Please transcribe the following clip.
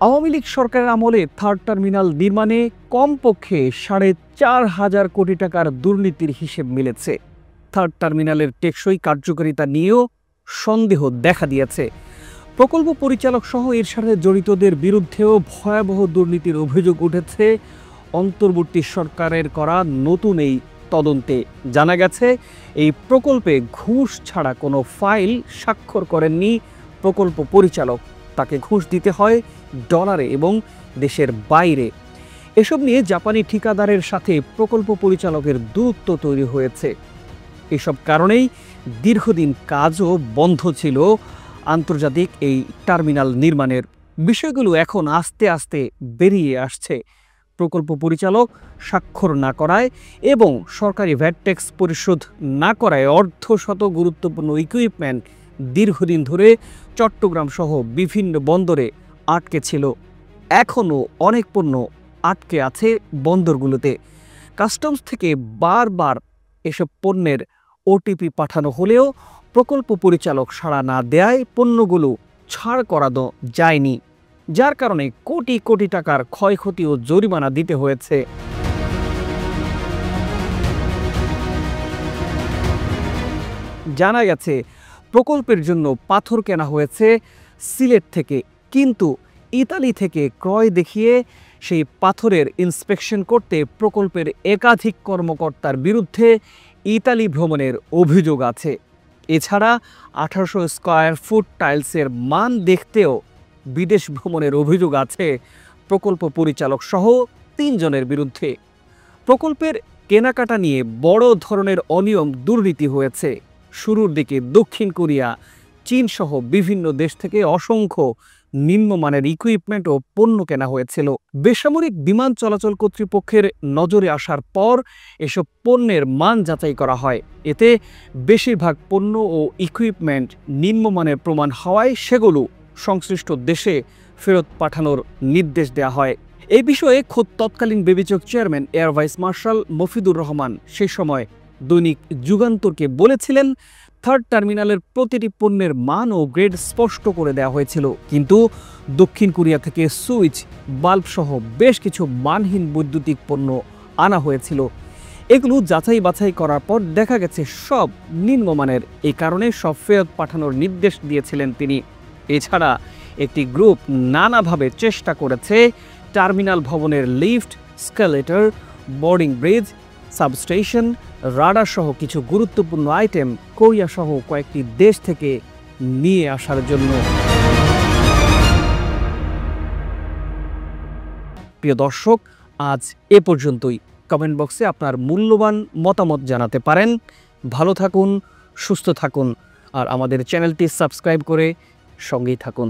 আওয়ামী লীগ সরকারের আমলে third terminal নির্মাণে কমপক্ষে ৪,৫০০ কোটি টাকার দুর্নীতির হিসেব মিলেছে। থার্ড টার্মিনালের টেকসই কার্যকারিতা নিয়েও সন্দেহ দেখা দিয়েছে। প্রকল্প পরিচালক সহ এর সাথে জড়িতদের বিরুদ্ধেও ভয়াবহ দুর্নীতির অভিযোগ উঠেছে। অন্তর্বর্তী সরকারের করা নতুন এই তদন্তে জানা গেছে, এই প্রকল্পে ঘুষ ছাড়া কোনো ফাইল স্বাক্ষর করেননি প্রকল্প পরিচালক। তাকে ঘুষ দিতে হয় ডলারে এবং দেশের বাইরে। এসব নিয়ে জাপানি ঠিকাদারের সাথে প্রকল্প পরিচালকের দূরত্ব তৈরি হয়েছে। এসব কারণেই দীর্ঘদিন কাজও বন্ধ ছিল আন্তর্জাতিক এই টার্মিনাল নির্মাণের। বিষয়গুলো এখন আস্তে আস্তে বেরিয়ে আসছে। প্রকল্প পরিচালক স্বাক্ষর না করায় এবং সরকারি ভ্যাট ট্যাক্স পরিশোধ না করায় অর্ধশত গুরুত্বপূর্ণ ইকুইপমেন্ট দীর্ঘদিন ধরে চট্টগ্রাম সহ বিভিন্ন বন্দরে আটকে ছিল। এখনও অনেক পণ্য আটকে আছে বন্দরগুলোতে। কাস্টমস থেকে বারবার এসব পণ্যের ওটিপি পাঠানো হলেও প্রকল্প পরিচালক সাড়া না দেয়ায় পণ্যগুলো ছাড় করানো যায়নি, যার কারণে কোটি কোটি টাকার ক্ষয়ক্ষতি ও জরিমানা দিতে হয়েছে। জানা গেছে প্রকল্পের জন্য পাথর কেনা হয়েছে সিলেট থেকে, কিন্তু ইতালি থেকে ক্রয় দেখিয়ে সেই পাথরের ইন্সপেকশন করতে প্রকল্পের একাধিক কর্মকর্তার বিরুদ্ধে ইতালি ভ্রমণের অভিযোগ আছে। এছাড়া 1800 স্কয়ার ফুট টাইলসের মান দেখতেও বিদেশ ভ্রমণের অভিযোগ আছে প্রকল্প পরিচালক সহ 3 জনের বিরুদ্ধে। প্রকল্পের কেনাকাটা নিয়ে বড় ধরনের অনিয়ম দুর্নীতি হয়েছে। শুরুর দিকে দক্ষিণ কোরিয়া, চীন সহ বিভিন্ন দেশ থেকে অসংখ্য নিম্নমানের ইকুইপমেন্ট ও পণ্য কেনা হয়েছিল। বেসামরিক বিমান চলাচল কর্তৃপক্ষের নজরে আসার পর এসব পণ্যের মান যাচাই করা হয়। এতে বেশিরভাগ পণ্য ও ইকুইপমেন্ট নিম্নমানের প্রমাণ হওয়ায় সেগুলো সংশ্লিষ্ট দেশে ফেরত পাঠানোর নির্দেশ দেওয়া হয়। এই বিষয়ে খোদ তৎকালীন বিবেচক chairman air vice marshal Mofidur Rahman সেই সময় দৈনিক যুগান্তরকে বলেছিলেন, থার্ড টার্মিনালের প্রতিটি পণ্যের মান ও গ্রেড স্পষ্ট করে দেওয়া হয়েছিল, কিন্তু দক্ষিণ কোরিয়া থেকে সুইচ, বাল্ব সহ বেশ কিছু মানহীন বৈদ্যুতিক পণ্য আনা হয়েছিল। এগুলো যাচাই বাছাই করার পর দেখা গেছে সব নিম্নমানের। এই কারণে সব ফেরত পাঠানোর নির্দেশ দিয়েছিলেন তিনি। এছাড়া একটি গ্রুপ নানাভাবে চেষ্টা করেছে টার্মিনাল ভবনের lift, escalator, boarding bridge, substation, radar সহ কিছু গুরুত্বপূর্ণ আইটেম কোরিয়া সহ কয়েকটি দেশ থেকে নিয়ে আসার জন্য। প্রিয় দর্শক, আজ এ পর্যন্তই। কমেন্ট বক্সে আপনার মূল্যবান মতামত জানাতে পারেন। ভালো থাকুন, সুস্থ থাকুন আর আমাদের চ্যানেলটি সাবস্ক্রাইব করে সঙ্গেই থাকুন।